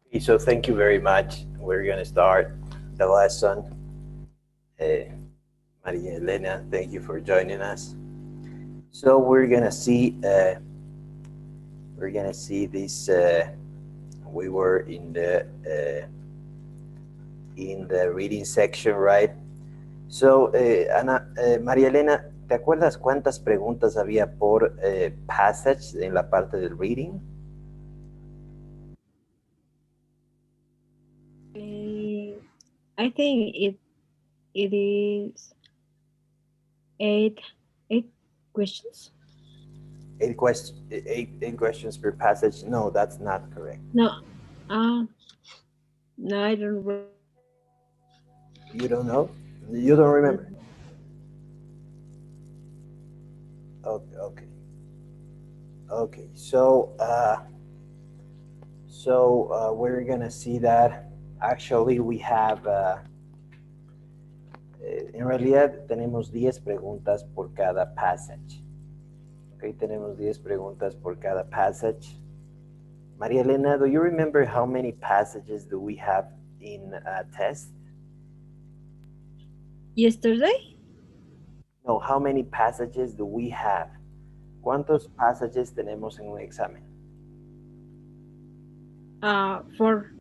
Okay, so thank you very much. We're going to start the lesson. Uh, Maria Elena, thank you for joining us. So we're gonna see this. We were in the reading section, right? So, Ana, María Elena, ¿te acuerdas cuántas preguntas había por passage en la parte del reading? I think it is eight eight questions. Eight questions per passage. No, that's not correct. No, uh, no, I don't You don't know? You don't remember? remember. Okay, okay, okay. So we're gonna see that actually we have, en realidad tenemos 10 preguntas por cada passage. Ok, tenemos 10 preguntas por cada passage. María Elena, do you remember how many passages do we have in a test? Yesterday, No, how many passages do we have? ¿Cuántos passages tenemos en un examen? for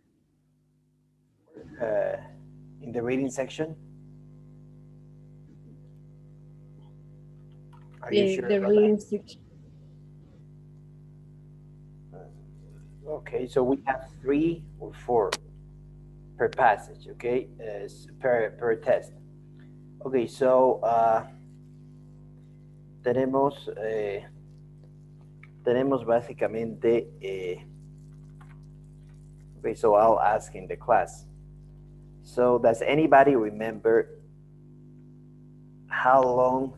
Uh, in the reading section? Are you sure the about that? reading section. Okay, so we have 3 or 4 per passage, okay, per test. Okay, so tenemos, tenemos básicamente, okay, so I'll ask in the class. So does anybody remember how long,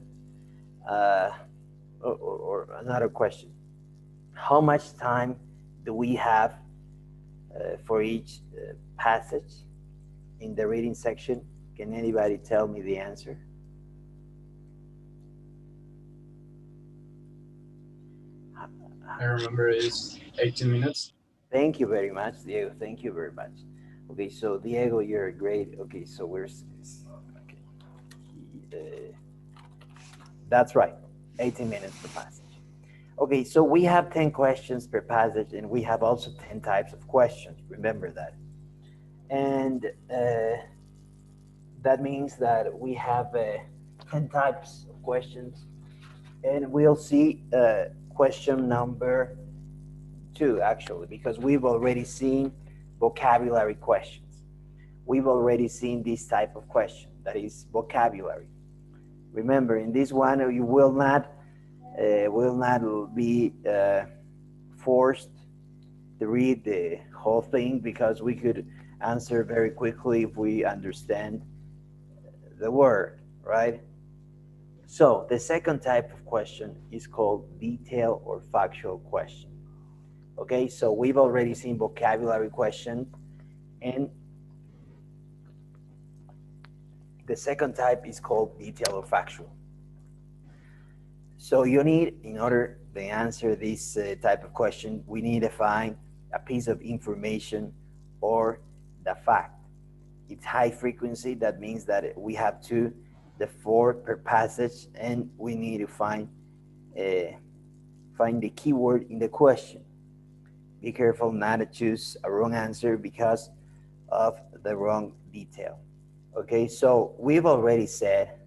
or another question, how much time do we have for each passage in the reading section? Can anybody tell me the answer? I remember it's 18 minutes. Thank you very much, Diego. Thank you very much. Okay, so Diego, you're great. Okay, so okay. That's right, 18 minutes per passage. Okay, so we have 10 questions per passage, and we have also 10 types of questions. Remember that. And that means that we have 10 types of questions, and we'll see question number 2 actually, because we've already seen vocabulary questions. We've already seen this type of question, that is vocabulary. Remember, in this one, you will not be forced to read the whole thing, because we could answer very quickly if we understand the word, right? So the second type of question is called detail or factual question. Okay, so we've already seen vocabulary question, and the second type is called detail or factual. So you need, in order to answer this type of question, we need to find a piece of information or the fact. It's high frequency. That means that we have the 4 per passage, and we need to find the keyword in the question. Be careful not to choose a wrong answer because of the wrong detail. Okay, so we've already said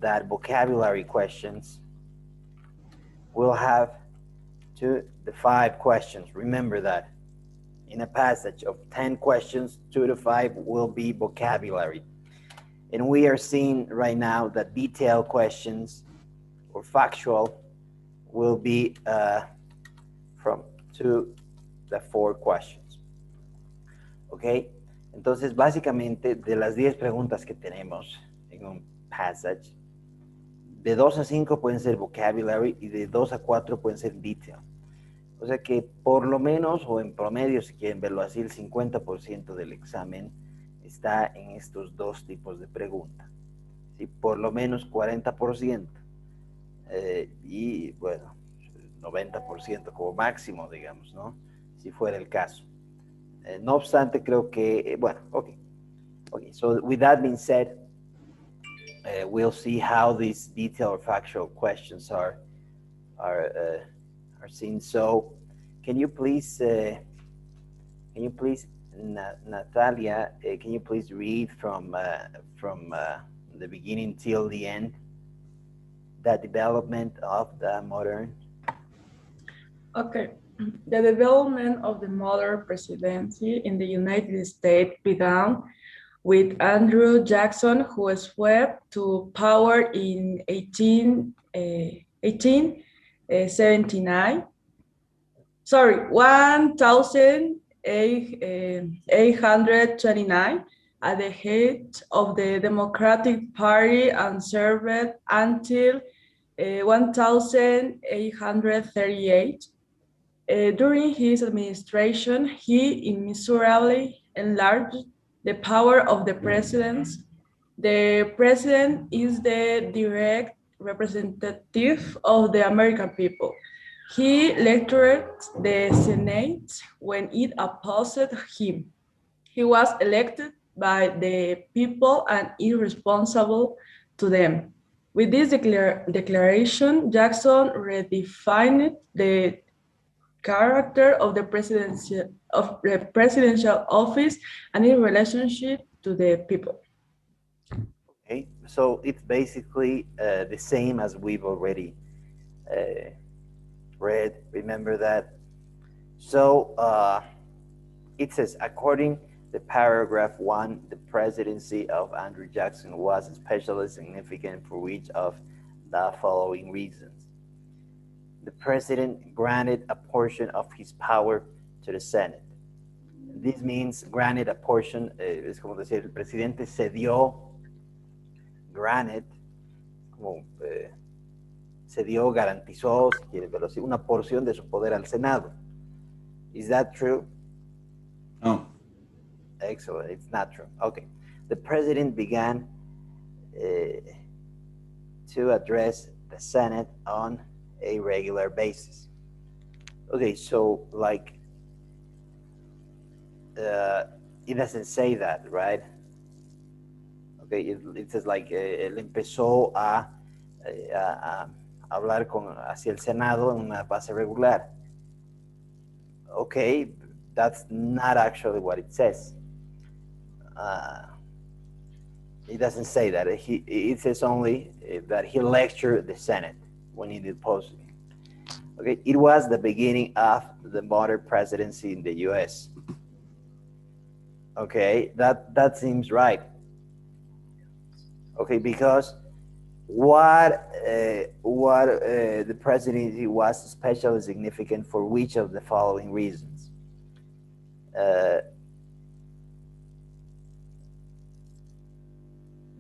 that vocabulary questions will have 2 to 5 questions. Remember that. In a passage of 10 questions, 2 to 5 will be vocabulary. And we are seeing right now that detailed questions or factual will be from 2 to 4 questions. ¿Ok? Entonces, básicamente, de las 10 preguntas que tenemos en un passage, de 2 a 5 pueden ser vocabulary y de 2 a 4 pueden ser detail. O sea que por lo menos, o en promedio, si quieren verlo así, el 50% del examen está en estos 2 tipos de preguntas. ¿Sí? Por lo menos 40%. Y bueno, 90% como máximo, digamos, ¿no? si fuera el caso. No obstante, creo que, bueno, okay. So with that being said, we'll see how these detailed or factual questions are seen. So, can you please, Natalia, can you please read from the beginning till the end, the development of the modern? Okay. The development of the modern presidency in the United States began with Andrew Jackson, who swept to power in 1879. Sorry, 1829 at the head of the Democratic Party and served until 1838. During his administration, he immeasurably enlarged the power of the president. The president is the direct representative of the American people. He lectured the Senate when it opposed him. He was elected by the people and is responsible to them. With this declaration, Jackson redefined the character of the presidential office and its relationship to the people. Okay, so it's basically the same as we've already read. Remember that? So it says, according to paragraph 1, the presidency of Andrew Jackson was especially significant for each of the following reasons. The president granted a portion of his power to the Senate. This means granted a portion, es como decir, el presidente cedió, granted, como cedió, garantizó, si quieres verlo así, una porción de su poder al Senado. Is that true? No. Excellent, it's not true. Okay. The president began to address the Senate on a regular basis. Okay, so like, it doesn't say that, right? Okay, it says like, él empezó a hablar hacia el Senado en una base regular. Okay, that's not actually what it says. It doesn't say that. It says only that he lectured the Senate when he deposed him. Okay, it was the beginning of the modern presidency in the U.S. Okay, that seems right. Okay, because what the presidency was especially significant for which of the following reasons?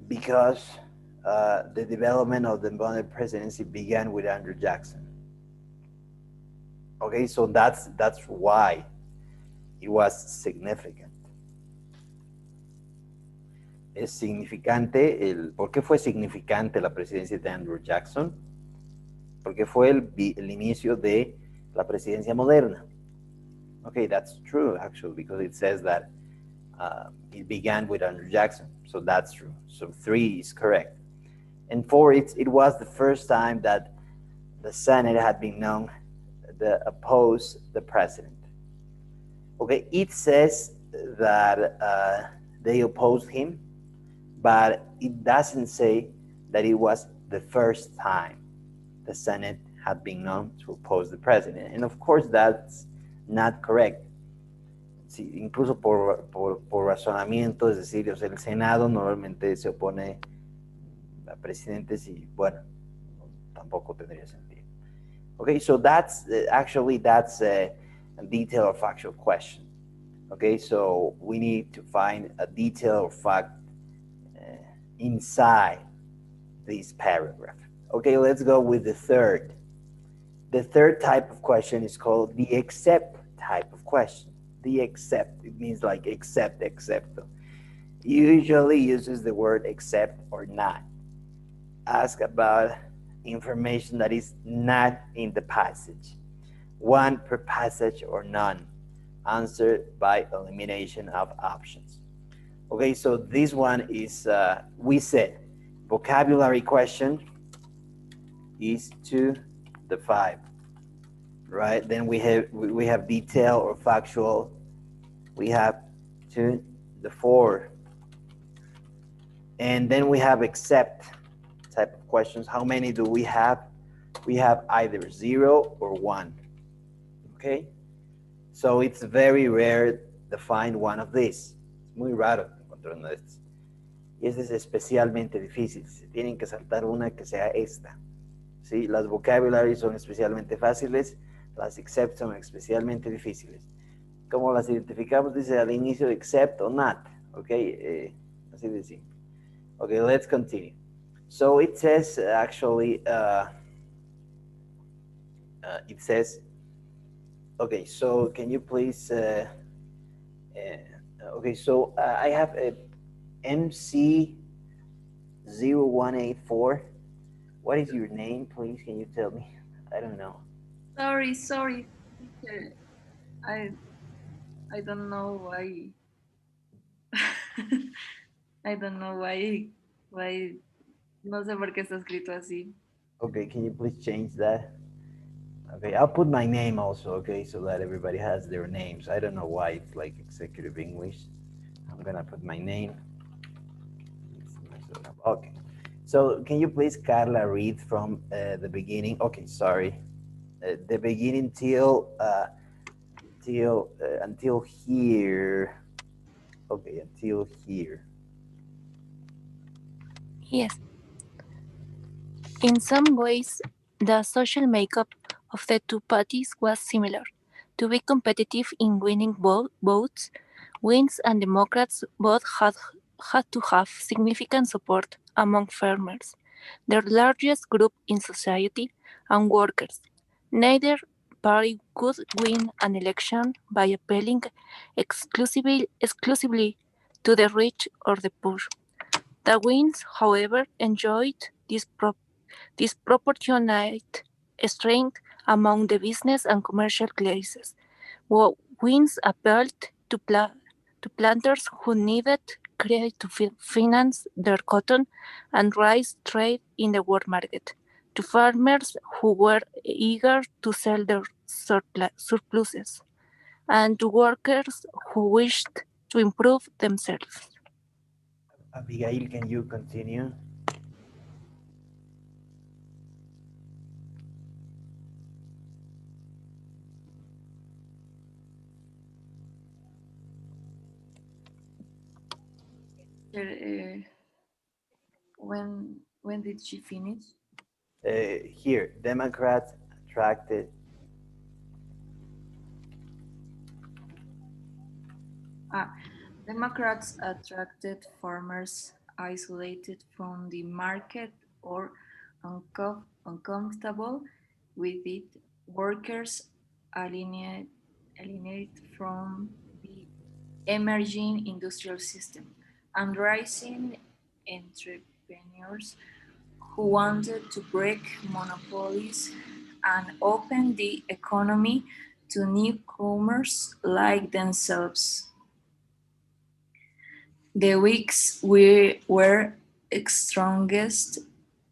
Because the development of the modern presidency began with Andrew Jackson. Okay, so that's why it was significant. Es significante, ¿por qué fue significante la presidencia de Andrew Jackson? Porque fue el inicio de la presidencia moderna. Okay, that's true actually, because it says that it began with Andrew Jackson, so that's true. So 3 is correct. And 4, it was the first time that the Senate had been known to oppose the president. Okay, it says that they opposed him, but it doesn't say that it was the first time the Senate had been known to oppose the president. And of course, that's not correct. Sí, incluso por razonamiento, es decir, o sea, el Senado normalmente se opone a presidentes y, bueno, tampoco tendría sentido. Okay, so that's a detailed or factual question. Okay, so we need to find a detail or fact inside this paragraph. Okay, let's go with the third. The third type of question is called the except type of question. The except, it means like except. Usually uses the word except or not. Ask about information that is not in the passage. One per passage or none. answered by elimination of options. Okay, so this one is, we said, vocabulary question is 2 to 5, right? Then we have detail or factual, we have 2 to 4. And then we have except type of questions. How many do we have? We have either 0 or 1. Okay? So it's very rare to find one of these. Es muy raro encontrar uno de estos. Y este es especialmente difícil. Se tienen que saltar una que sea esta. ¿Sí? Las vocabularies son especialmente fáciles, las except son especialmente difíciles. ¿Cómo las identificamos? Dice al inicio except or not. ¿Ok? Así de simple. Okay, let's continue. So it says actually, it says, okay, so can you please, okay, so I have a MC0184. What is your name, please? Can you tell me? I don't know. Sorry. teacher. I don't know why. I don't know why. No sé por qué está escrito así. Okay, can you please change that? Okay, I'll put my name also, okay, so that everybody has their names. I don't know why it's like executive English. I'm gonna put my name. Okay, so can you please, Carla, read from the beginning? Okay, sorry, the beginning until here. Okay, until here. Yes. In some ways, the social makeup of the two parties was similar. To be competitive in winning votes, Whigs and Democrats both had to have significant support among farmers, the largest group in society, and workers. Neither party could win an election by appealing exclusively to the rich or the poor. The Whigs, however, enjoyed disproportionate strength among the business and commercial classes. Winds appealed to planters who needed credit to finance their cotton and rice trade in the world market, to farmers who were eager to sell their surpluses, and to workers who wished to improve themselves. Abigail, can you continue? When did she finish? Here, Democrats attracted Democrats attracted farmers isolated from the market or uncomfortable with it, workers alienated from the emerging industrial system, and rising entrepreneurs who wanted to break monopolies and open the economy to newcomers like themselves. The Whigs were strongest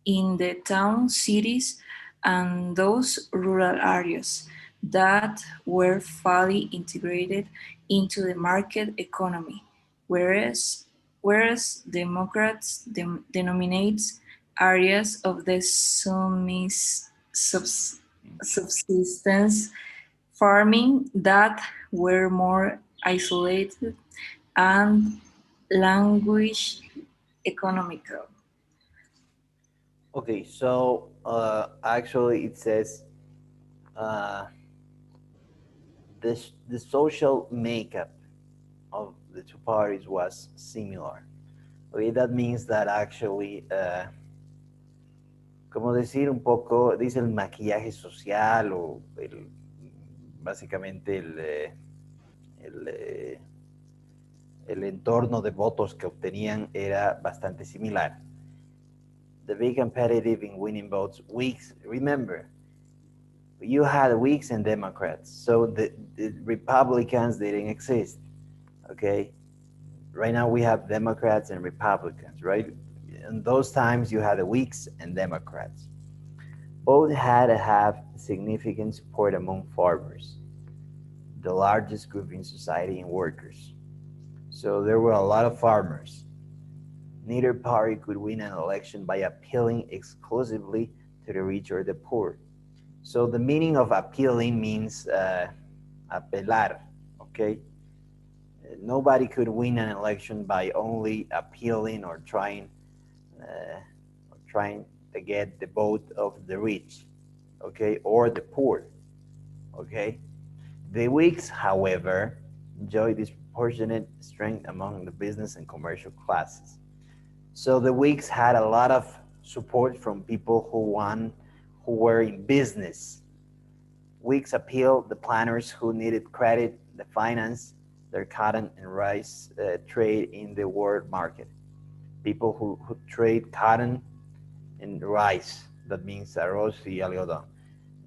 in the town cities and those rural areas that were fully integrated into the market economy, whereas Democrats denominates areas of the subsistence farming that were more isolated and language economical. Okay, so actually it says the social makeup of the two parties was similar. Okay, that means that actually, como decir un poco, dice el maquillaje social o básicamente el entorno de votos que obtenían era bastante similar. The big competitive in winning votes. Weeks, remember, you had Whigs and Democrats, so the Republicans didn't exist. Okay, right now we have Democrats and Republicans, right? In those times you had the Whigs and Democrats. Both had to have significant support among farmers, the largest group in society, and workers. So there were a lot of farmers. Neither party could win an election by appealing exclusively to the rich or the poor. So the meaning of appealing means apelar, okay? Nobody could win an election by only appealing or trying to get the vote of the rich, okay, or the poor, okay. The Whigs, however, enjoyed disproportionate strength among the business and commercial classes. So the Whigs had a lot of support from people who were in business. Whigs appealed the planters who needed credit to finance their cotton and rice trade in the world market. People who trade cotton and rice, that means arroz y algodón.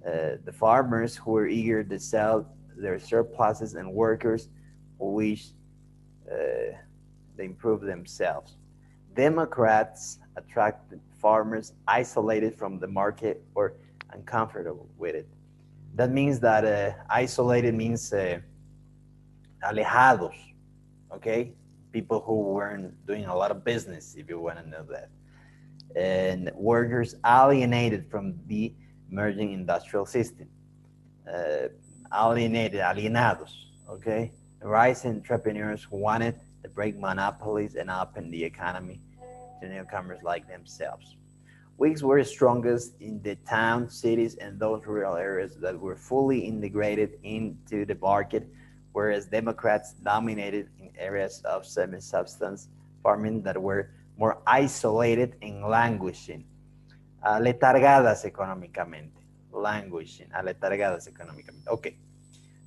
The farmers who were eager to sell their surpluses, and workers who wished to improve themselves. Democrats attracted farmers isolated from the market or uncomfortable with it. That means that isolated means alejados, okay? People who weren't doing a lot of business, if you want to know that. And workers alienated from the emerging industrial system. Alienados, okay? Rising entrepreneurs who wanted to break monopolies and open the economy to newcomers like themselves. Whigs were strongest in the towns, cities, and those rural areas that were fully integrated into the market, whereas Democrats dominated in areas of semi-subsistence farming that were more isolated and languishing, letargadas económicamente, letargadas económicamente. Okay,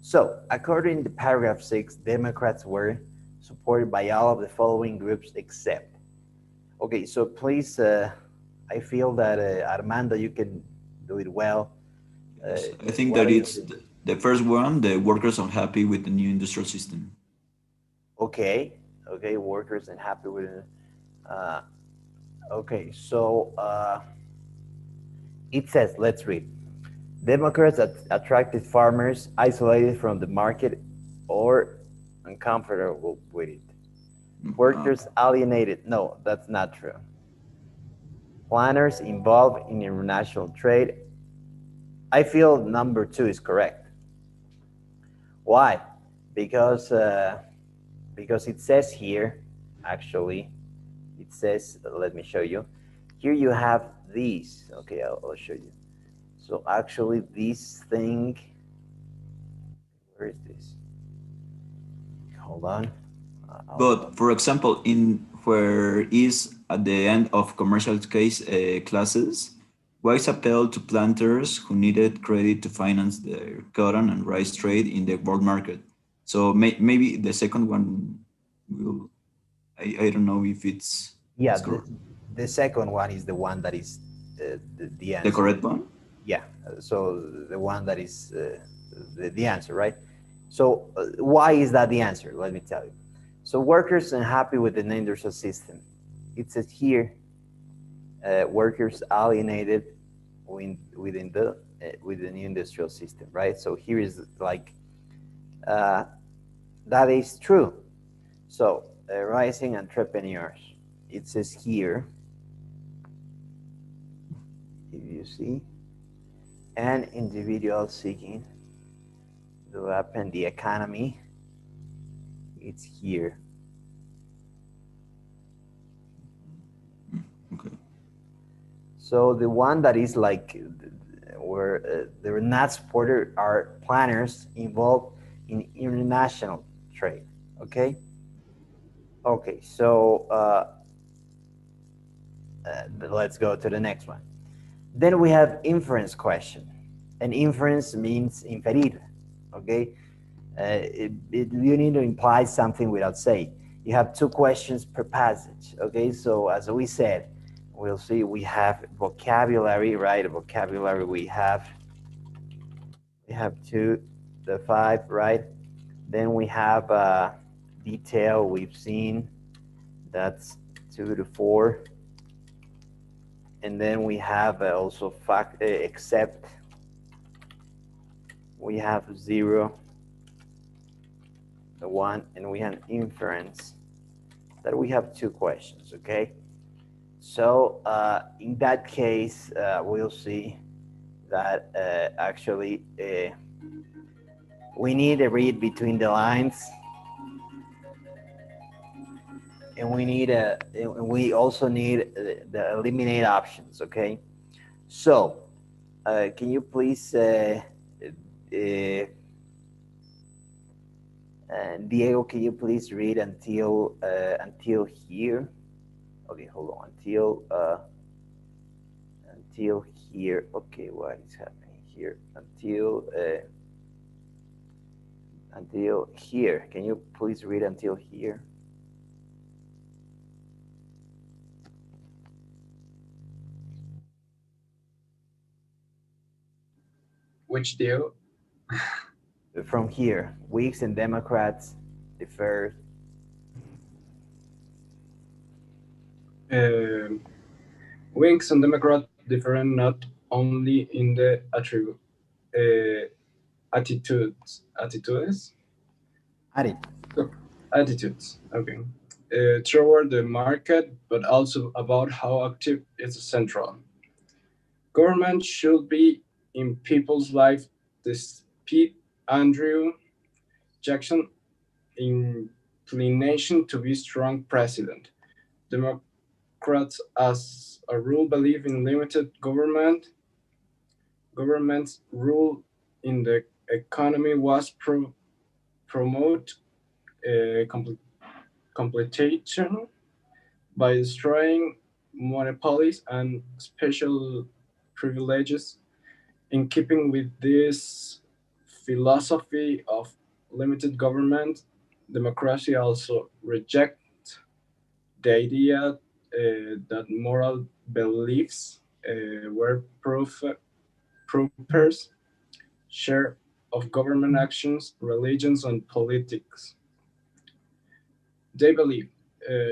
so according to paragraph 6, Democrats were supported by all of the following groups except. Okay, so please, I feel that Armando, you can do it well. I think that it's the first one. The workers are happy with the new industrial system. Okay, workers and happy with it. Okay, so it says, let's read. Democrats attracted farmers isolated from the market or uncomfortable with it. Workers alienated. No, that's not true. Planners involved in international trade. I feel number 2 is correct. Why? Because it says here, actually, it says, let me show you. Here you have these. Okay, I'll show you. So actually this thing, where is this? Hold on. But for example, in where is at the end of commercial classes, Whites appealed to planters who needed credit to finance their cotton and rice trade in the world market. So maybe the second one will, I don't know if it's... Yeah, the second one is the one that is the answer. The correct one? Yeah, so the one that is the answer, right? So why is that the answer? Let me tell you. So workers are happy with the new industrial system. It says here, workers alienated within the new industrial system, right? So here is like, that is true. So rising entrepreneurs, it says here, if you see, and individuals seeking to develop the economy, it's here. Okay. So the one that is like where they're not supported are planners involved in international trade. Okay. Okay. So let's go to the next one. Then we have inference question, and inference means inferir. Okay. You need to imply something without saying. You have 2 questions per passage. Okay, so as we said, we'll see we have vocabulary, right? Vocabulary, we have We have 2 to 5, right? Then we have detail we've seen. That's 2 to 4. And then we have also fact except. We have 0, the 1, and we have inference. That we have 2 questions, okay? So in that case, we'll see that actually we need to read between the lines, and we also need the eliminate options, okay? So can you please Diego, can you please read until here? Okay, hold on. Until here. Okay, what is happening here? Until here. Can you please read until here? Which deal? From here, Whigs and Democrats differ. Whigs and Democrats differ not only in the attitudes, okay, toward the market, but also about how active is central. Government should be in people's life. Despite Andrew Jackson inclination to be strong president. Democrats, as a rule, believe in limited government. Government's rule in the economy was promote competition by destroying monopolies and special privileges. In keeping with this philosophy of limited government, democracy also rejects the idea that moral beliefs were proper share of government actions, religions, and politics. They believe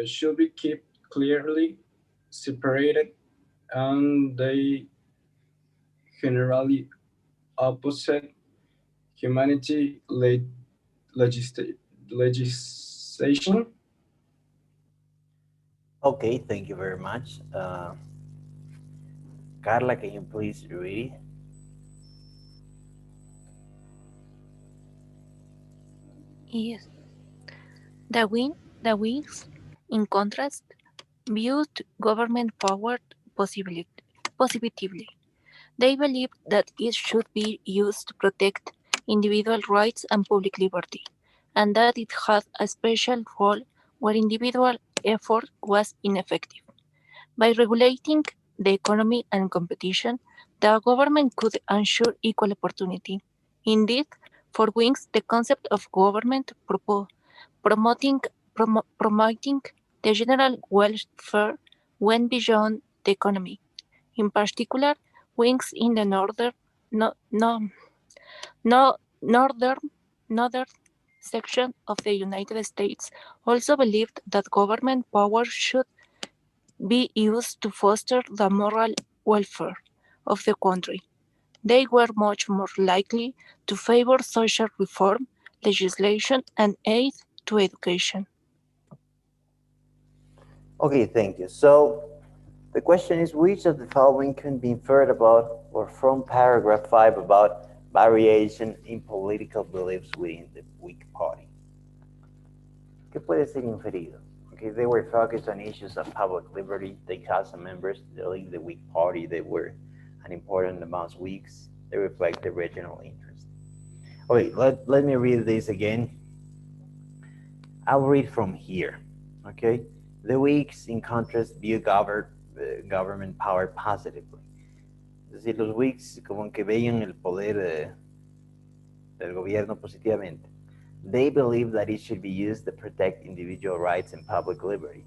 should be kept clearly separated, and they generally opposite humanity legislation. Okay, thank you very much. Carla, can you please read? Yes. The Whigs, in contrast, viewed government power positively. They believed that it should be used to protect individual rights and public liberty, and that it had a special role where individual effort was ineffective. By regulating the economy and competition, the government could ensure equal opportunity. Indeed, for Whigs, the concept of government promoting, promoting the general welfare went beyond the economy. In particular, Whigs in the no, no, no, northern section of the United States also believed that government power should be used to foster the moral welfare of the country. They were much more likely to favor social reform, legislation, and aid to education. Okay, thank you. So the question is, which of the following can be inferred about or from paragraph 5 about variation in political beliefs within the Whig Party? ¿Qué puede ser inferido? Okay, they were focused on issues of public liberty. They caused some members to leave the Whig Party. They were unimportant amongst Whigs. They reflect the regional interest. Okay, let me read this again. I'll read from here. Okay, the Whigs, in contrast, view government power positively. Es decir, los Whigs como que veían el poder del gobierno positivamente. They believe that it should be used to protect individual rights and public liberty,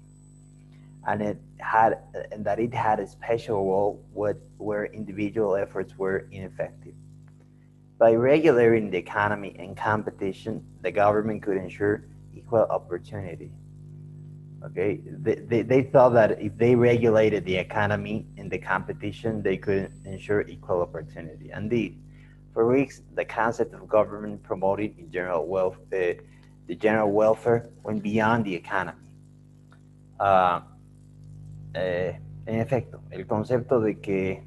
and that it had a special role where individual efforts were ineffective. By regulating the economy and competition, the government could ensure equal opportunity. Okay, they thought that if they regulated the economy and the competition, they could ensure equal opportunity. Indeed, for weeks, the concept of government promoting the general welfare went beyond the economy. En efecto, el concepto de que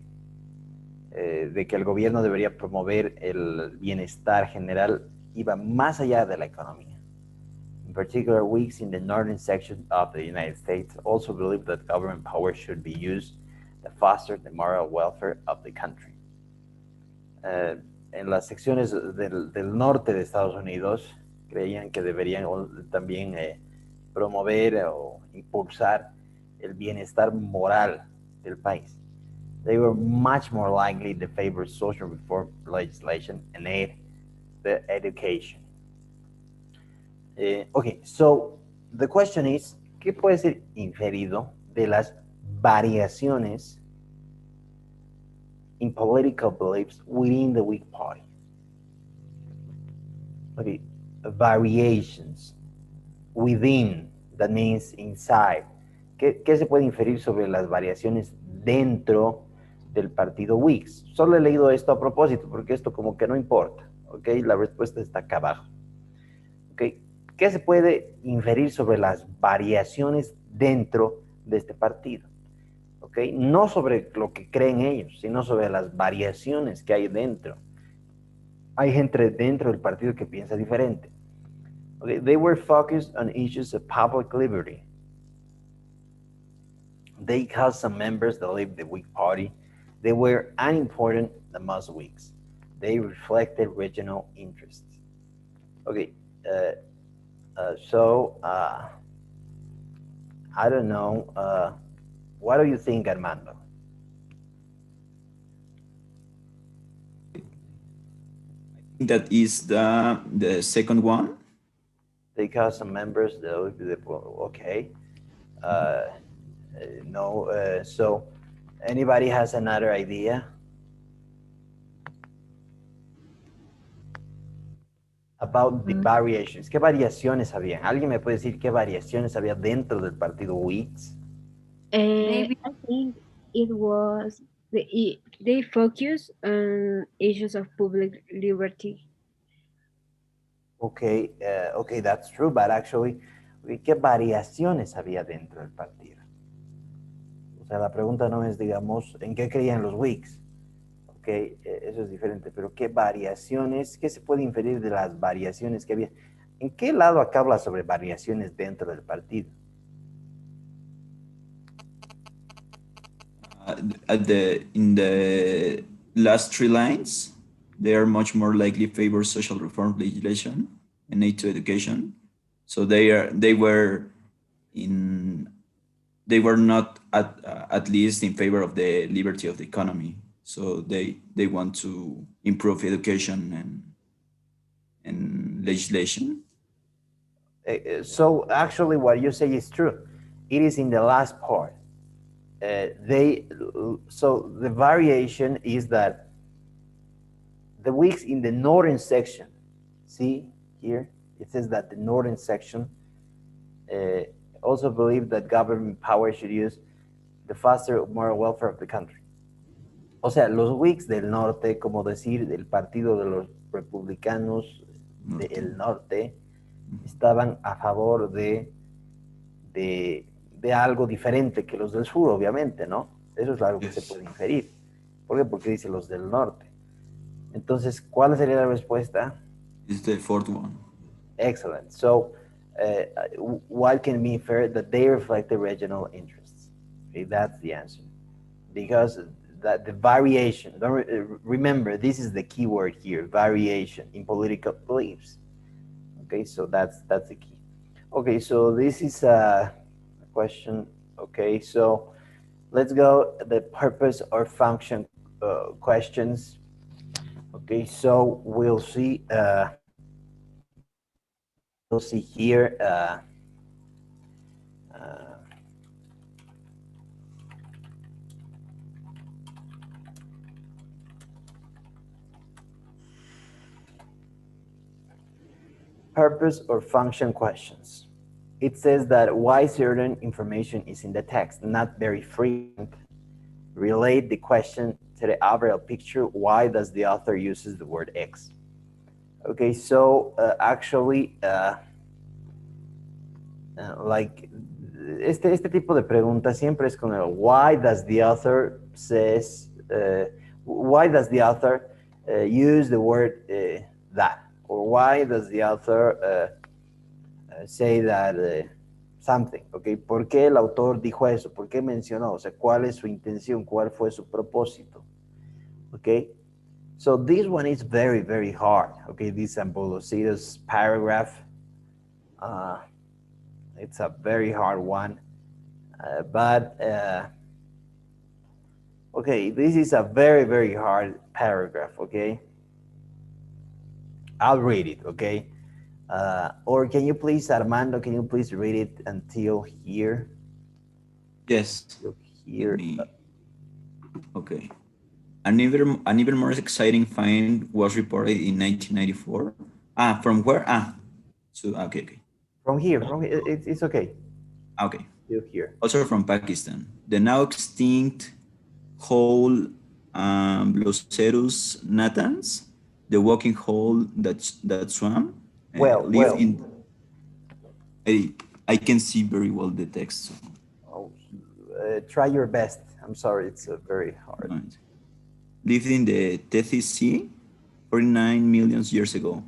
el gobierno debería promover el bienestar general iba más allá de la economía. In particular, weeks in the northern section of the United States also believed that government power should be used to foster the moral welfare of the country. En las secciones del norte de Estados Unidos creían que deberían también promover o impulsar el bienestar moral del país. They were much more likely to favor social reform legislation and aid the education. Okay, so the question is, ¿qué puede ser inferido de las variaciones in political beliefs within the Whig Party? Okay, variations within, that means inside. ¿Qué se puede inferir sobre las variaciones dentro del partido Whigs? Solo he leído esto a propósito, porque esto como que no importa, ¿ok? La respuesta está acá abajo. ¿Ok? ¿Qué se puede inferir sobre las variaciones dentro de este partido? ¿Ok? No sobre lo que creen ellos, sino sobre las variaciones que hay dentro. Hay gente dentro del partido que piensa diferente. Okay? They were focused on issues of public liberty. They caused some members that left the Whig Party. They were unimportant than most Whigs. They reflected regional interests. Okay, so I don't know. What do you think, Armando? That is the second one. They caused some members that left the okay. No, so anybody has another idea about the variations? ¿Qué variaciones había? ¿Alguien me puede decir qué variaciones había dentro del partido Whigs? Maybe. I think it was they focus on issues of public liberty. Okay, okay, that's true, but actually, ¿qué variaciones había dentro del partido? O sea, la pregunta no es, digamos, ¿en qué creían los Whigs? Ok, eso es diferente, pero ¿qué variaciones, qué se puede inferir de las variaciones que había? ¿En qué lado acá habla sobre variaciones dentro del partido? In the last three lines, they are much more likely favor social reform legislation and aid to education. So they were not at least in favor of the liberty of the economy. So they want to improve education and legislation. So actually what you say is true. It is in the last part. So the variation is that the Whigs in the northern section, see here, it says that the northern section also believe that government power should use the foster moral welfare of the country. O sea, los Whigs del norte, como decir, del partido de los republicanos del norte, estaban a favor de algo diferente que los del sur, obviamente, ¿no? Eso es algo que se puede inferir. ¿Por qué? Porque dice los del norte. Entonces, ¿cuál sería la respuesta? It's the fourth one. Excellent. So, what can be inferred? That they reflect the regional interests. Okay, that's the answer. Because that the variation, remember, this is the key word here, variation in political beliefs. Okay, so that's the key. Okay, so this is a question. Okay, so let's go the purpose or function questions. Okay, so we'll see here purpose or function questions. It says that why certain information is in the text, not very frequent. Relate the question to the overall picture. Why does the author uses the word X? Okay, so actually, like este tipo de preguntas siempre es con el why does the author says, why does the author use the word that, or why does the author say that something, okay? ¿Por qué el autor dijo eso? ¿Por qué mencionó? O sea, ¿cuál es su intención? ¿Cuál fue su propósito? Okay? So this one is very, very hard, okay? This Ambolositos paragraph, it's a very hard one, but okay, this is a very, very hard paragraph, okay? I'll read it, okay? Or can you please, Armando, can you please read it until here? Yes. Until here. Okay. An even more exciting find was reported in 1994. From where? So okay. From here, it's okay. Okay. Still here. Also from Pakistan. The now extinct whole Blocerus natans, the walking whole that swam, live in. I can see very well the text. So. Oh, try your best. I'm sorry, it's very hard. Right. Lived in the Tethys Sea 49 million years ago.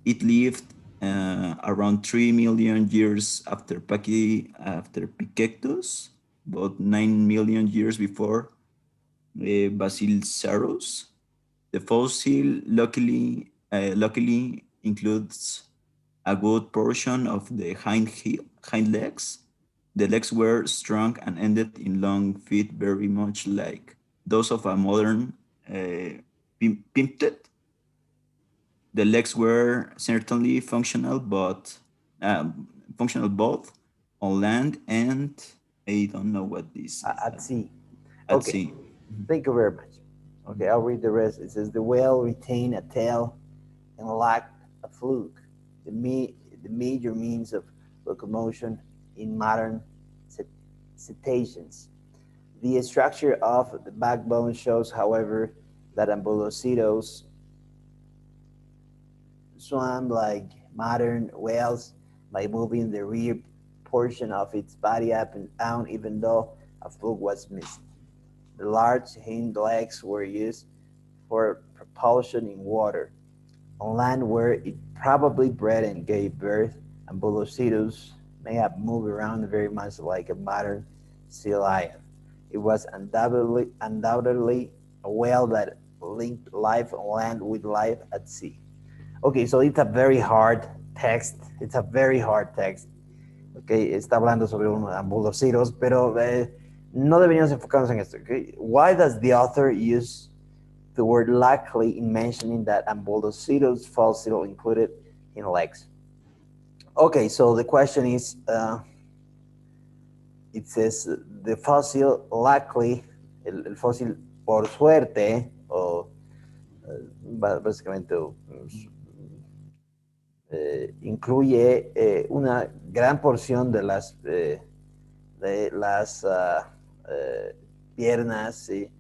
It lived around 3 million years after Picectus, about 9 million years before Basilosaurus. The fossil luckily includes a good portion of the hind legs. The legs were strong and ended in long feet, very much like those of a modern pimped. The legs were certainly functional, but functional both on land and I don't know what this is. At sea. At sea. Thank you very much. Okay, I'll read the rest. It says the whale retained a tail and lacked a fluke, the major means of locomotion in modern cetaceans. The structure of the backbone shows, however, that Ambulositos swam like modern whales by moving the rear portion of its body up and down, even though a fluke was missing. The large hind legs were used for propulsion in water. On land, where it probably bred and gave birth, Ambulositos may have moved around very much like a modern sea lion. It was undoubtedly a whale that linked life on land with life at sea. Okay, so it's a very hard text. It's a very hard text. Okay, está hablando sobre unos ambulositos, pero no deberíamos enfocarnos en esto. Okay? Why does the author use the word likely in mentioning that Ambulositos fossil included in legs? Okay, so the question is, it says the fossil likely, el fósil por suerte, o básicamente incluye una gran porción de las piernas, ¿sí?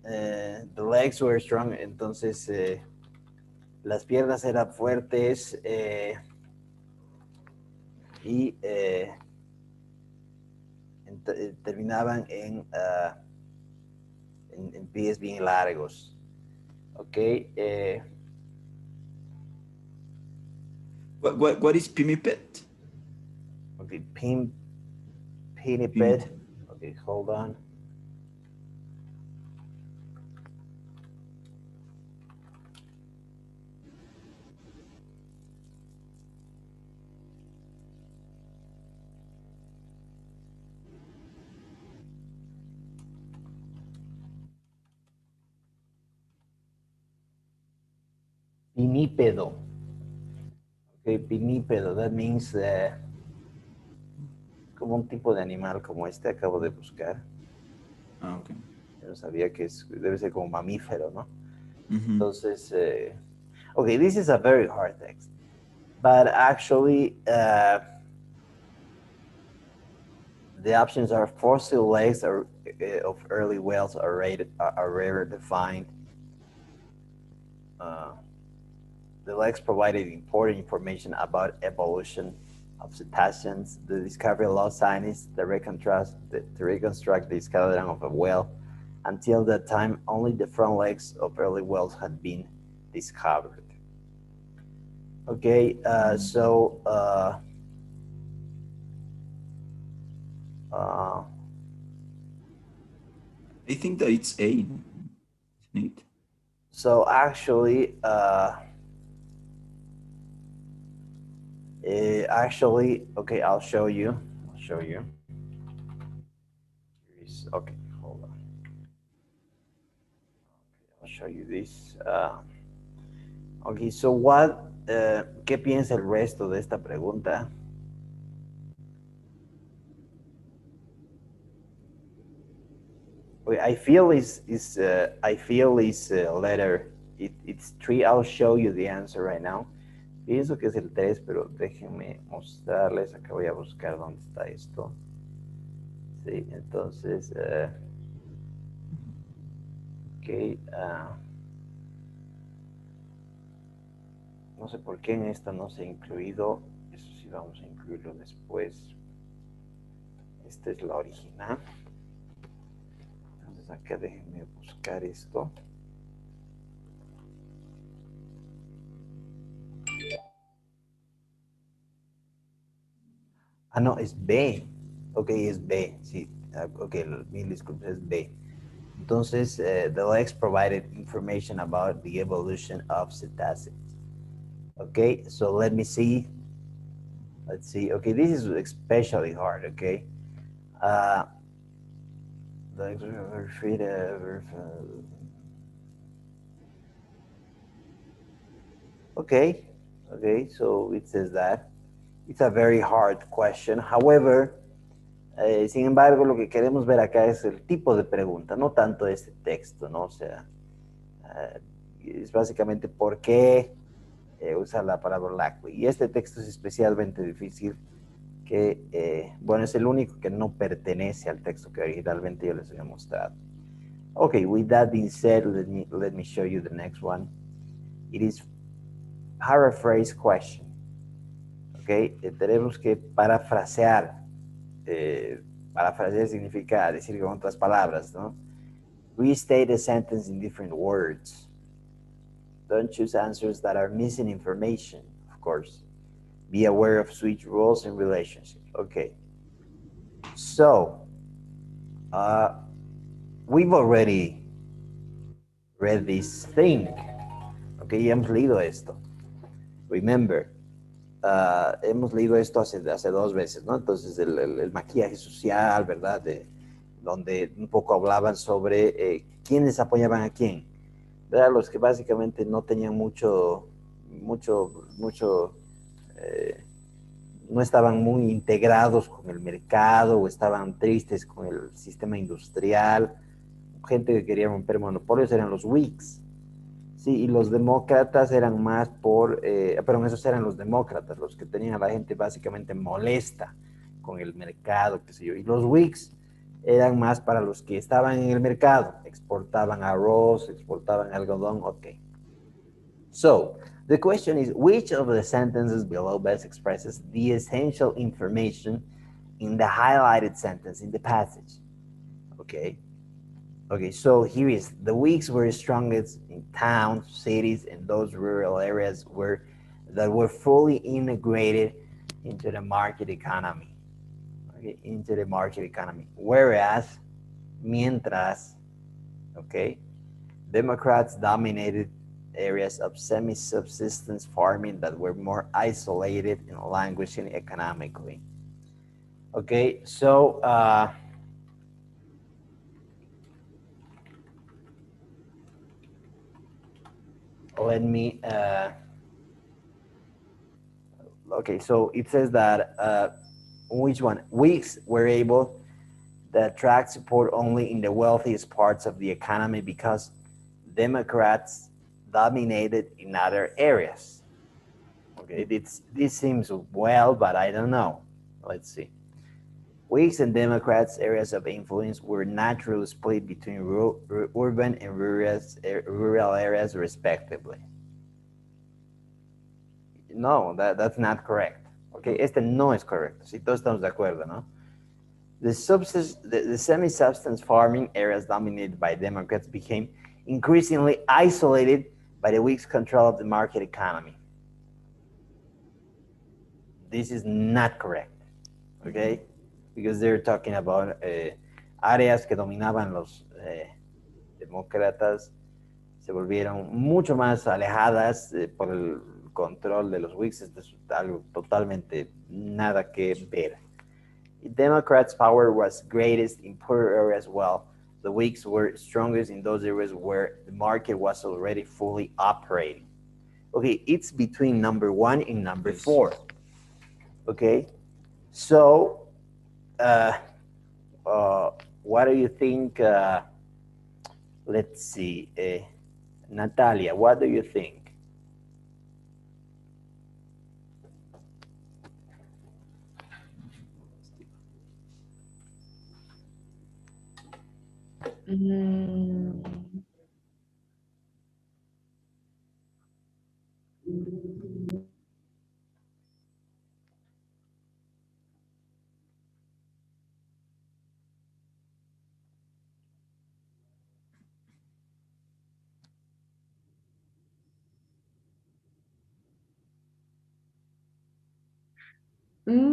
The legs were strong, entonces las piernas eran fuertes y terminaban en pies bien largos. Ok. What is pinniped? Okay, pinniped. Okay, hold on. Pinnípedo. Okay, pinnípedo, that means como un tipo de animal como este acabo de buscar. Okay. Yo no sabía que debe ser como mamífero, ¿no? Entonces, okay, this is a very hard text. but actually the options are fossil legs of early whales are rare defined. The legs provided important information about evolution of cetaceans. The discovery allowed scientists to reconstruct the skeleton of a whale. Until that time, only the front legs of early whales had been discovered. Okay, I think that it's A, isn't it? so actually, okay, I'll show you. Okay, hold on. I'll show you this. Okay, so ¿qué piensa el resto de esta pregunta? I feel is letter. It's 3. I'll show you the answer right now. Pienso que es el 3, pero déjenme mostrarles. Acá voy a buscar dónde está esto. Sí, entonces, ok. No sé por qué en esta no se ha incluido. Eso sí, vamos a incluirlo después. Esta es la original. Entonces, acá déjenme buscar esto. Ah, no, es B. Ok, es B. Sí, ok, mil disculpas, es B. Entonces, the legs provided information about the evolution of cetaceans. Okay, so let me see. Let's see. Okay, this is especially hard. Okay, the legs were free to. Okay, so it says that it's a very hard question. However, sin embargo, lo que queremos ver acá es el tipo de pregunta, no tanto este texto, ¿no? O sea, es básicamente por qué usa la palabra likely. Y este texto es especialmente difícil, bueno, es el único que no pertenece al texto que originalmente yo les había mostrado. Okay, with that being said, let me show you the next one. It is paraphrase question. Okay, tenemos que parafrasear. Parafrasear significa decir con otras palabras, ¿no? Restate a sentence in different words. Don't choose answers that are missing information, of course. Be aware of switch roles in relationships. Okay. So, we've already read this thing. Okay, ya hemos leído esto. Remember, hemos leído esto hace 2 veces, ¿no? Entonces, el maquillaje social, ¿verdad? Donde un poco hablaban sobre quiénes apoyaban a quién. ¿Verdad? Los que básicamente no tenían no estaban muy integrados con el mercado o estaban tristes con el sistema industrial. Gente que quería romper monopolios eran los Whigs. Sí, y los demócratas eran más perdón, esos eran los demócratas, los que tenían a la gente básicamente molesta con el mercado, qué sé yo. Y los Whigs eran más para los que estaban en el mercado, exportaban arroz, exportaban algodón, ok. So, the question is, which of the sentences below best expresses the essential information in the highlighted sentence in the passage? Okay. Okay, so here is the Whigs were strongest in towns, cities, and those rural areas that were fully integrated into the market economy. Okay, into the market economy. Whereas, mientras, okay, Democrats dominated areas of semi-subsistence farming that were more isolated and languishing economically. Okay, so let me okay, so it says that which one? Whigs were able to attract support only in the wealthiest parts of the economy because Democrats dominated in other areas. Okay, this seems well, but I don't know. Let's see. Whigs and Democrats' areas of influence were naturally split between urban and rural areas, respectively. No, that's not correct. Okay, este no es correcto. Si todos estamos de acuerdo, ¿no? The semi-substance farming areas dominated by Democrats became increasingly isolated by the Whigs' control of the market economy. This is not correct, okay? Because they're talking about áreas que dominaban los demócratas se volvieron mucho más alejadas por el control de los Whigs. Esto es algo totalmente nada que ver. Democrats' power was greatest in poorer areas, while the Whigs were strongest in those areas where the market was already fully operating. Okay, it's between number 1 and number 4. Okay, so what do you think? Let's see, Natalia, what do you think?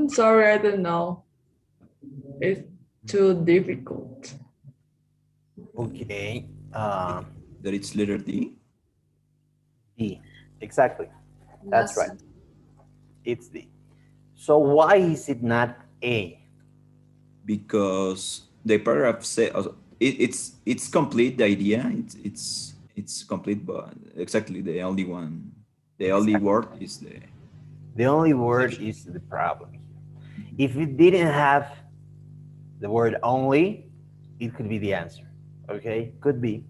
Sorry, I don't know. It's too difficult. Okay. That it's letter D? D. Exactly. That's right. It's D. So why is it not A? Because the paragraph says it's complete. The idea it's complete, but exactly the only one, the only word is the only word is the problem. If it didn't have the word only, it could be the answer. Okay, could be.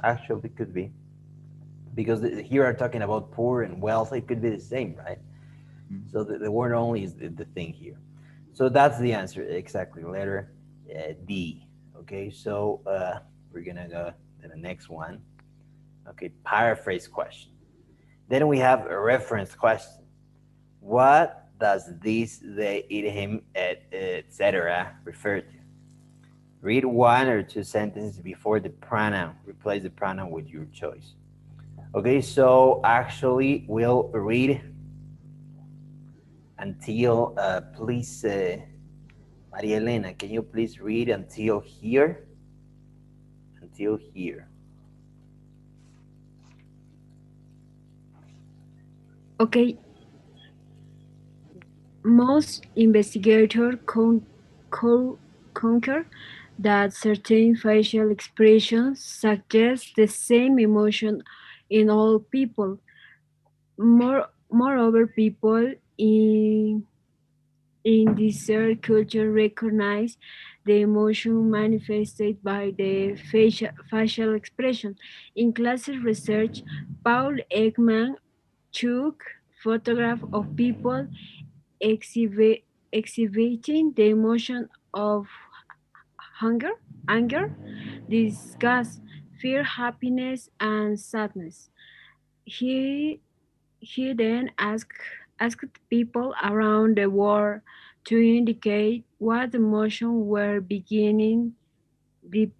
Actually, could be. Because here are talking about poor and wealthy. It could be the same, right? So the word only is the thing here. So that's the answer, exactly, letter D. Okay, so we're gonna go to the next one. Okay, paraphrase question. Then we have a reference question. What does this, they, it, him, etc. refer to? Read 1 or 2 sentences before the pronoun. Replace the pronoun with your choice. Okay, so actually we'll read until, please, Maria Elena, can you please read until here? Until here. Okay. Most investigators concur that certain facial expressions suggest the same emotion in all people. Moreover, people in this culture recognize the emotion manifested by the facial expression. In classic research, Paul Ekman took photographs of people exhibiting the emotion of anger, disgust, fear, happiness, and sadness. He then asked people around the world to indicate what emotions were beginning deep,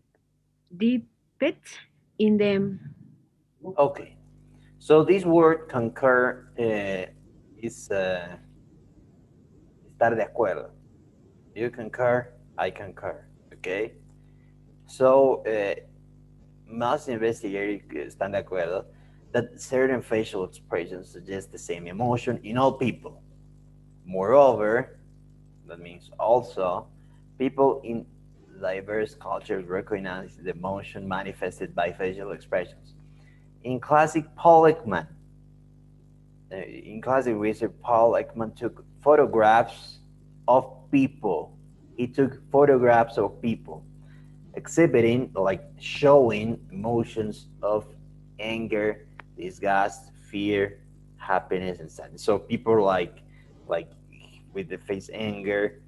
deepest in them. Okay, so this word concur is estar de acuerdo. You concur, I concur. Okay, so most investigators están de acuerdo that certain facial expressions suggest the same emotion in all people. Moreover, that means also, people in diverse cultures recognize the emotion manifested by facial expressions. In classic research, Paul Ekman took photographs of people. He took photographs of people exhibiting, like showing emotions of anger, disgust, fear, happiness, and sadness. So people like with the face anger,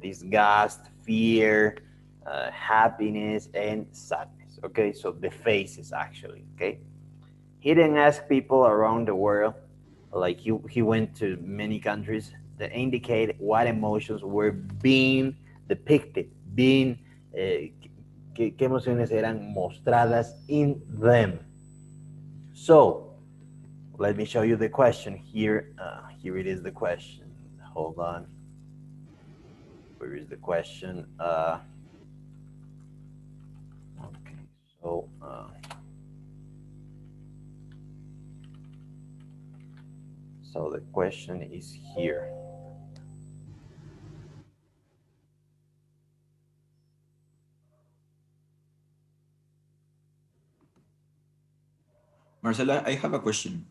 disgust, fear, happiness, and sadness. Okay, so the faces actually. Okay, he didn't ask people around the world, like he went to many countries that indicate what emotions were being depicted, being qué emociones eran mostradas in them. So let me show you the question here. Here it is, the question. Hold on. Where is the question? Okay, so the question is here. Marcela, I have a question.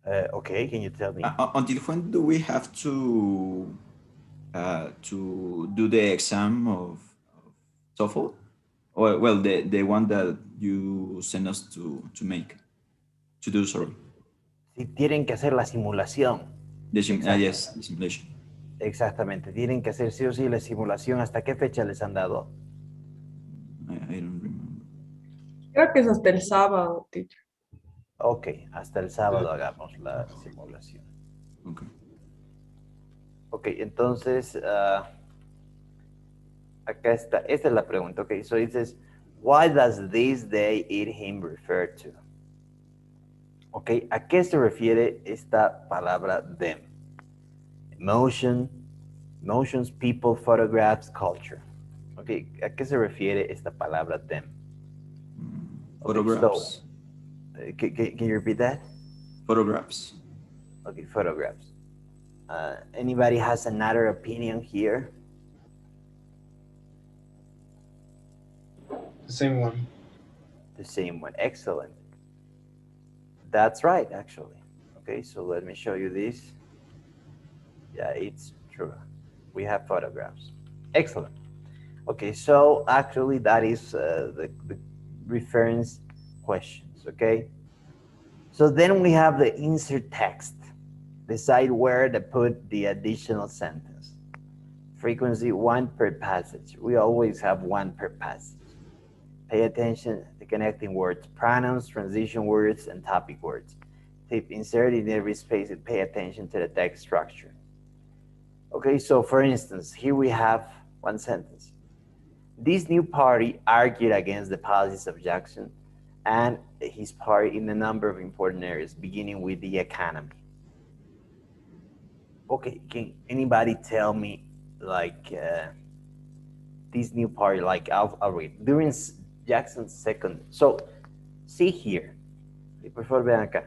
Okay, can you tell me? Until when do we have to do the exam of TOEFL? Or, well, the one that you send us to make, to do, sorry. Si tienen que hacer la simulación. Yes, the simulation. Exactamente, tienen que hacer sí o sí la simulación. ¿Hasta qué fecha les han dado? I don't remember. Creo que es hasta el sábado, teacher. Ok, hasta el sábado hagamos la simulación. Okay. Ok, entonces, acá está, esta es la pregunta. Ok, so it says, why does this day eat him refer to? Ok, ¿a qué se refiere esta palabra them? Emotion, emotions, people, photographs, culture. Ok, ¿a qué se refiere esta palabra them? Photographs. Okay, so, can you repeat that? Photographs. Okay, photographs. Anybody has another opinion here? The same one. The same one. Excellent. That's right, actually. Okay, so let me show you this. Yeah, it's true. We have photographs. Excellent. Okay, so actually that is the reference questions, okay? So then we have the insert text. Decide where to put the additional sentence. Frequency, one per passage. We always have one per passage. Pay attention to connecting words, pronouns, transition words, and topic words. Tip, insert in every space and pay attention to the text structure. Okay, so for instance, here we have one sentence. This new party argued against the policies of Jackson and his party in a number of important areas, beginning with the economy. Okay, can anybody tell me, like, this new party, like, I'll read. During Jackson's second, so see here, por favor vean acá.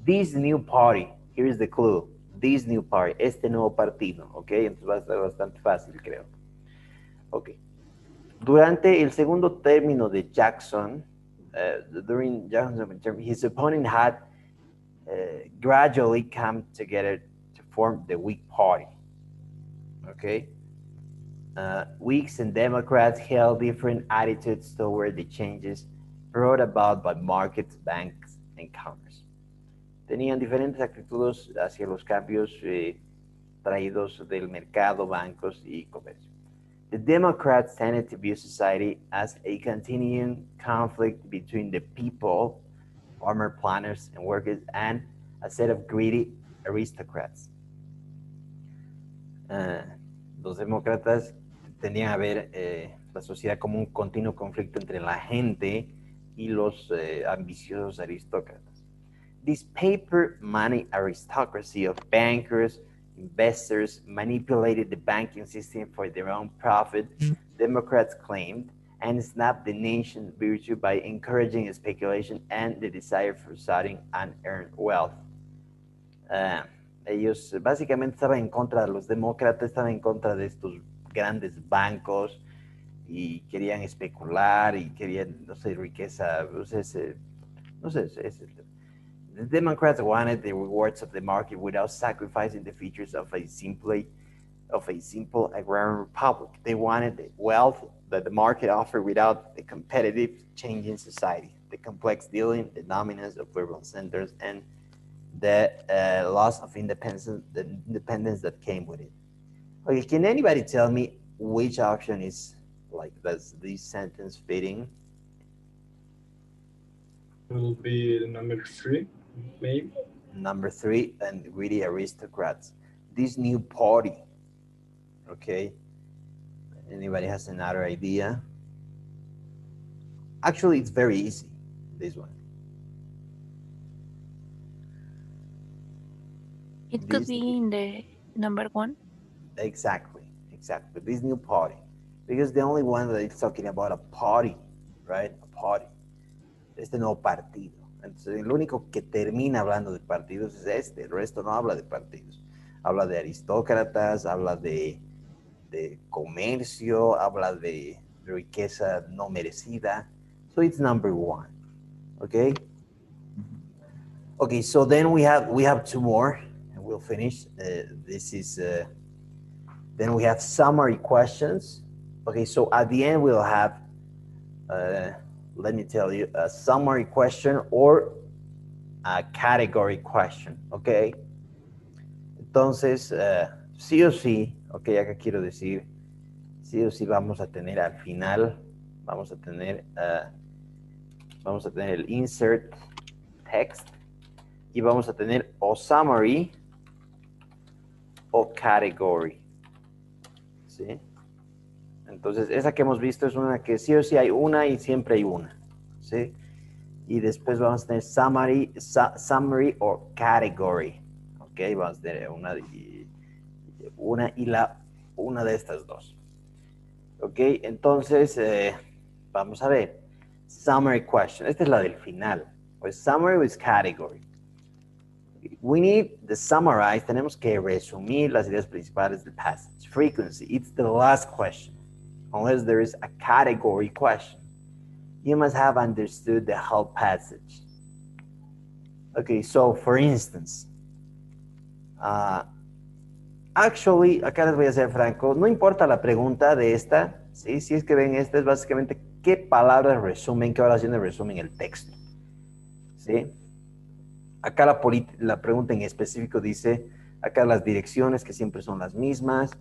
This new party, here is the clue. This new party, este nuevo partido, ok, entonces va a estar bastante fácil, creo. Ok. Durante el segundo término de Jackson, during Jackson's term, his opponent had gradually come together to form the Whig Party. Okay. Whigs and Democrats held different attitudes toward the changes brought about by markets, banks, and commerce. Tenían diferentes actitudes hacia los cambios traídos del mercado, bancos y comercio. The Democrats tended to view society as a continuing conflict between the people, farmer planners and workers, and a set of greedy aristocrats. Los demócratas tendían a ver la sociedad como un continuo conflicto entre la gente y los ambiciosos aristócratas. This paper money aristocracy of bankers, investors manipulated the banking system for their own profit, Democrats claimed, and snapped the nation's virtue by encouraging speculation and the desire for sudden unearned wealth. Ellos básicamente estaban en contra de los demócratas, estaban en contra de estos grandes bancos y querían especular y querían, no sé, riqueza, no sé, the Democrats wanted the rewards of the market without sacrificing the features of a simple agrarian republic. They wanted the wealth that the market offered without the competitive change in society, the complex dealing, the dominance of urban centers, and the loss of independence, the independence that came with it. Okay, can anybody tell me which option is like does this sentence fitting? Will be the number 3, maybe. Number 3, and greedy aristocrats. This new party. Okay. Anybody has another idea? Actually, it's very easy. This one. It could be in the number 1. Exactly. This new party. Because the only one that is talking about a party, right? A party. Este nuevo partido. Entonces, el único que termina hablando de partidos es este. El resto no habla de partidos. Habla de aristócratas, habla de comercio, habla de riqueza no merecida. So it's number 1. Okay? Okay, so then we have 2 more and we'll finish. This is then we have summary questions. Okay, so at the end we'll have let me tell you, a summary question or a category question, okay? Entonces, sí o sí, ok, acá quiero decir, sí o sí vamos a tener al final, vamos a tener el insert text y vamos a tener o summary o category, ¿sí? Entonces, esa que hemos visto es una que sí o sí hay una y siempre hay una, ¿sí? Y después vamos a tener summary o category, ¿ok? Vamos a tener una de estas dos, ¿ok? Entonces, vamos a ver. Summary question. Esta es la del final. Pues summary with category. We need to summarize. Tenemos que resumir las ideas principales del passage. Frequency. It's the last question. Unless there is a category question. You must have understood the whole passage. Okay, so for instance, actually, acá les voy a ser franco, no importa la pregunta de esta, ¿sí? Si es que ven esta, es básicamente qué palabras resumen, qué oraciones resumen el texto, ¿sí? Acá la pregunta en específico dice, acá las direcciones que siempre son las mismas,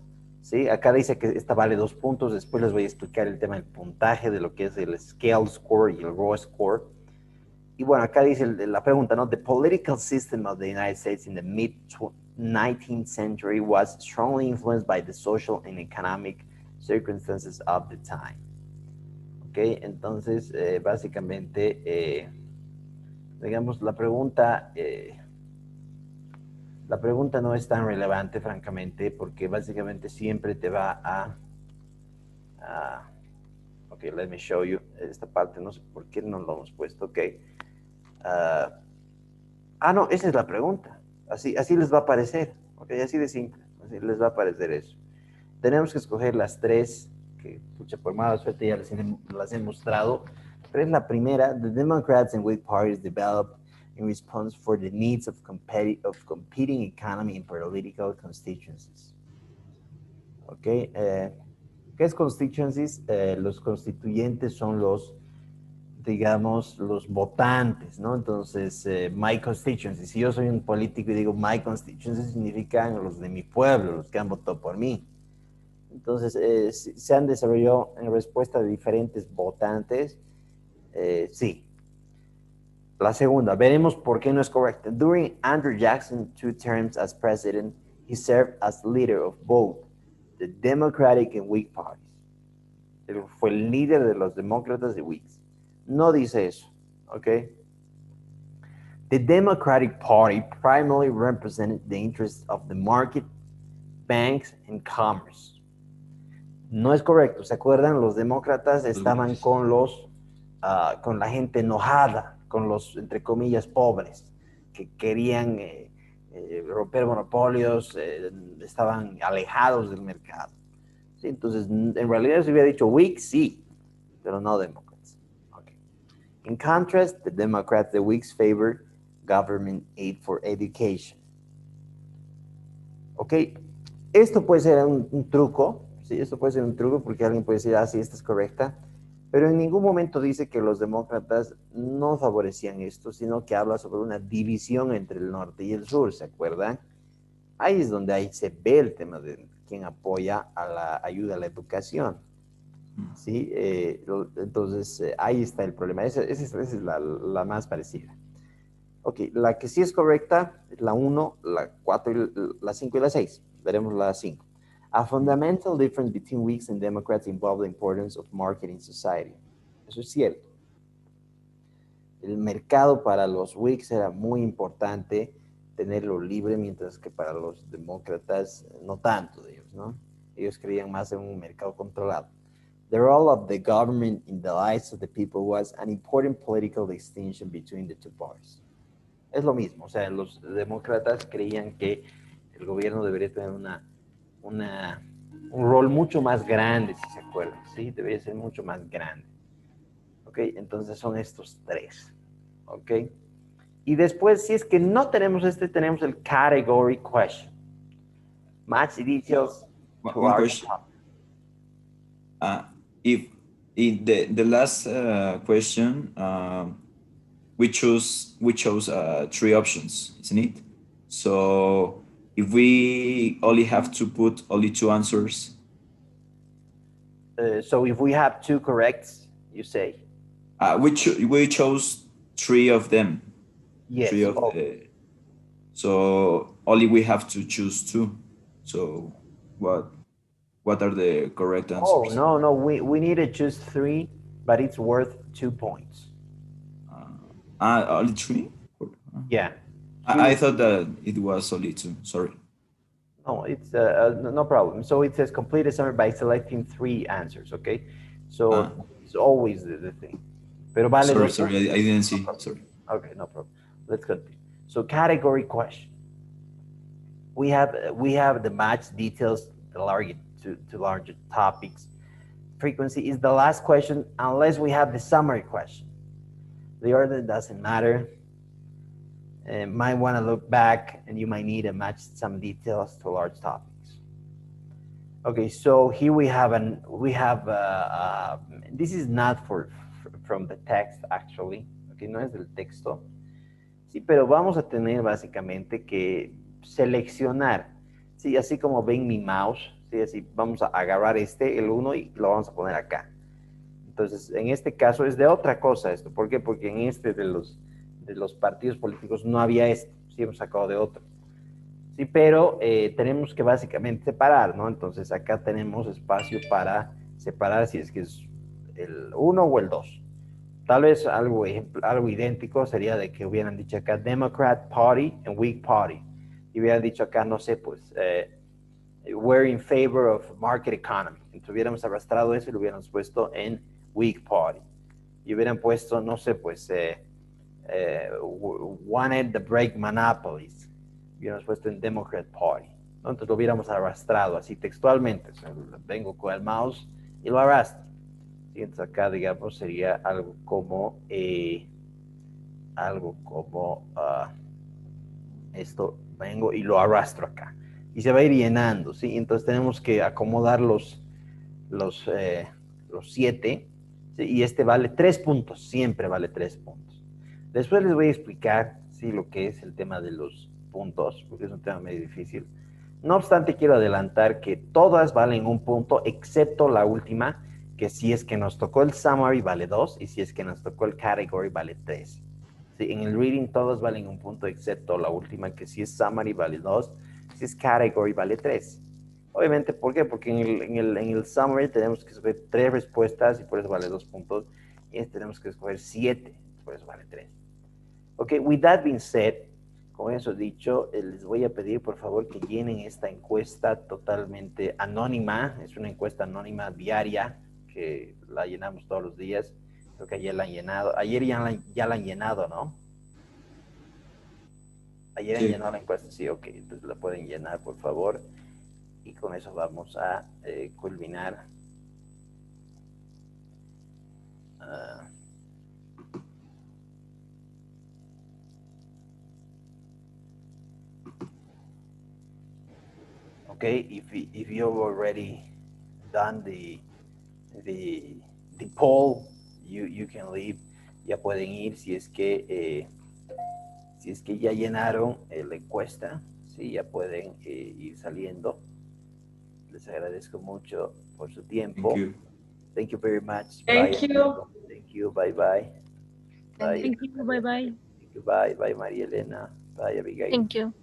¿sí? Acá dice que esta vale 2 puntos, después les voy a explicar el tema del puntaje de lo que es el scale score y el raw score. Y bueno, acá dice la pregunta, ¿no? The political system of the United States in the mid-19th century was strongly influenced by the social and economic circumstances of the time. ¿Ok? Entonces, básicamente, digamos, la pregunta no es tan relevante, francamente, porque básicamente siempre te va ok, let me show you. Esta parte, no sé por qué no lo hemos puesto, ok. No, esa es la pregunta. Así les va a aparecer, ok, así de simple, así les va a aparecer eso. Tenemos que escoger las 3, que, pucha, por mala suerte ya las he mostrado, pero es la primera. The Democrats and Whig parties developed in response for the needs of competing economy and political constituencies. Ok, ¿qué es constituencies? Los constituyentes son los, digamos, los votantes, ¿no? Entonces, my constituency, si yo soy un político y digo my constituency, significan los de mi pueblo, los que han votado por mí. Entonces, se han desarrollado en respuesta de diferentes votantes, sí. La segunda, veremos por qué no es correcta. During Andrew Jackson's 2 terms as president, he served as leader of both the Democratic and Whig parties. Él fue el líder de los demócratas y Whigs. No dice eso, ¿ok? The Democratic Party primarily represented the interests of the market, banks, and commerce. No es correcto. ¿Se acuerdan? Los demócratas estaban con con la gente enojada, con los, entre comillas, pobres, que querían romper monopolios, estaban alejados del mercado. ¿Sí? Entonces, en realidad se hubiera dicho Whigs, sí, pero no Democrats. Okay. In contrast, the Democrats, the Whigs favor government aid for education. Ok, esto puede ser un truco, ¿sí? Esto puede ser un truco porque alguien puede decir, sí, esta es correcta, Pero en ningún momento dice que los demócratas no favorecían esto, sino que habla sobre una división entre el norte y el sur, ¿se acuerdan? Ahí es donde ahí se ve el tema de quién apoya a la ayuda a la educación. ¿Sí? Entonces, ahí está el problema. Esa es la más parecida. Ok, la que sí es correcta es la 1, la 4, la 5 y la 6. Veremos la 5. A fundamental difference between Whigs and Democrats involved the importance of market in society. Eso es cierto. El mercado para los Whigs era muy importante tenerlo libre, mientras que para los demócratas no tanto de ellos, ¿no? Ellos creían más en un mercado controlado. The role of the government in the lives of the people was an important political distinction between the two parties. Es lo mismo, o sea, los demócratas creían que el gobierno debería tener un rol mucho más grande, si se acuerdan, ¿sí? Debería ser mucho más grande. ¿Ok? Entonces son estos tres. ¿Ok? Y después, si es que no tenemos este, tenemos el category question. Match details to One our question. topic. If in the last question, we chose three options, isn't it? So if we only have to put only two answers, So if we have two corrects, you say? we chose three of them. Yes. Three of the, so only we have to choose two. So what are the correct answers? No, we need to choose three, but it's worth 2 points. Only three? Yeah. I thought that it was only two. Sorry. No, it's no problem. So it says complete a summary by selecting 3 answers, okay? So it's always the thing. Pero vale Sorry, dos sorry, I didn't see. Sorry. Okay, no problem. Let's continue. So category question. We have the match details, the larger to larger topics. Frequency is the last question unless we have the summary question. The order doesn't matter. Might want to look back, and you might need to match some details to large topics. Okay, so here we have this is not from the text actually. Okay, no es del texto. Sí, pero vamos a tener básicamente que seleccionar. Sí, así como ven mi mouse. Sí, así vamos a agarrar el 1 y lo vamos a poner acá. Entonces, en este caso es de otra cosa esto. ¿Por qué? Porque en este de los partidos políticos no había esto. Sí, hemos sacado de otro. Sí, pero tenemos que básicamente separar, ¿no? Entonces, acá tenemos espacio para separar si es que es el 1 o el 2. Tal vez algo idéntico sería de que hubieran dicho acá Democrat Party and Whig Party. Y hubieran dicho acá, no sé, pues, we're in favor of market economy. Entonces hubiéramos arrastrado eso y lo hubiéramos puesto en Whig Party. Y hubieran puesto, no sé, pues, wanted the break monopolies. Hubiéramos puesto en Democrat Party. ¿No? Entonces lo hubiéramos arrastrado así textualmente. O sea, vengo con el mouse y lo arrastro. ¿Sí? Entonces acá, digamos, sería algo como esto, vengo y lo arrastro acá. Y se va a ir llenando, ¿sí? Entonces tenemos que acomodar los 7, ¿sí? Y este vale 3 puntos, siempre vale 3 puntos. Después les voy a explicar, ¿sí? Lo que es el tema de los puntos, porque es un tema medio difícil. No obstante, quiero adelantar que todas valen un punto, excepto la última, que si es que nos tocó el summary vale 2 y si es que nos tocó el category vale 3. Sí, en el reading todos valen un punto, excepto la última, que si es summary vale 2, si es category vale 3. Obviamente, ¿por qué? Porque en el summary tenemos que escoger 3 respuestas y por eso vale 2 puntos. Y este tenemos que escoger 7, por eso vale 3. Ok, with that being said, con eso dicho, les voy a pedir por favor que llenen esta encuesta totalmente anónima. Es una encuesta anónima diaria que la llenamos todos los días. Creo que ayer la han llenado. Ayer ya la han llenado, ¿no? Ayer han llenado la encuesta, sí, ok. Entonces la pueden llenar, por favor. Y con eso vamos a culminar. Okay, if you've already done the the poll, you can leave. Ya pueden ir si es que ya llenaron la encuesta, sí, ya pueden ir saliendo. Les agradezco mucho por su tiempo. Thank you. Thank you very much. Thank Bye. you. Thank you. Bye bye. Bye. Thank you. Bye-bye. Thank you. Bye. Bye, Maria Elena. Bye, Abigail. Thank you.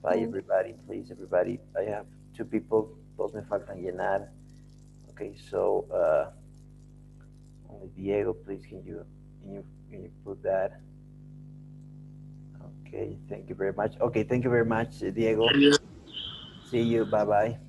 Bye, Bye. everybody. Please, everybody. I have 2 people. Dos me faltan llenar. Okay, so only Diego, please, can you put that? Okay, thank you very much. Okay, thank you very much, Diego. See you. Bye bye.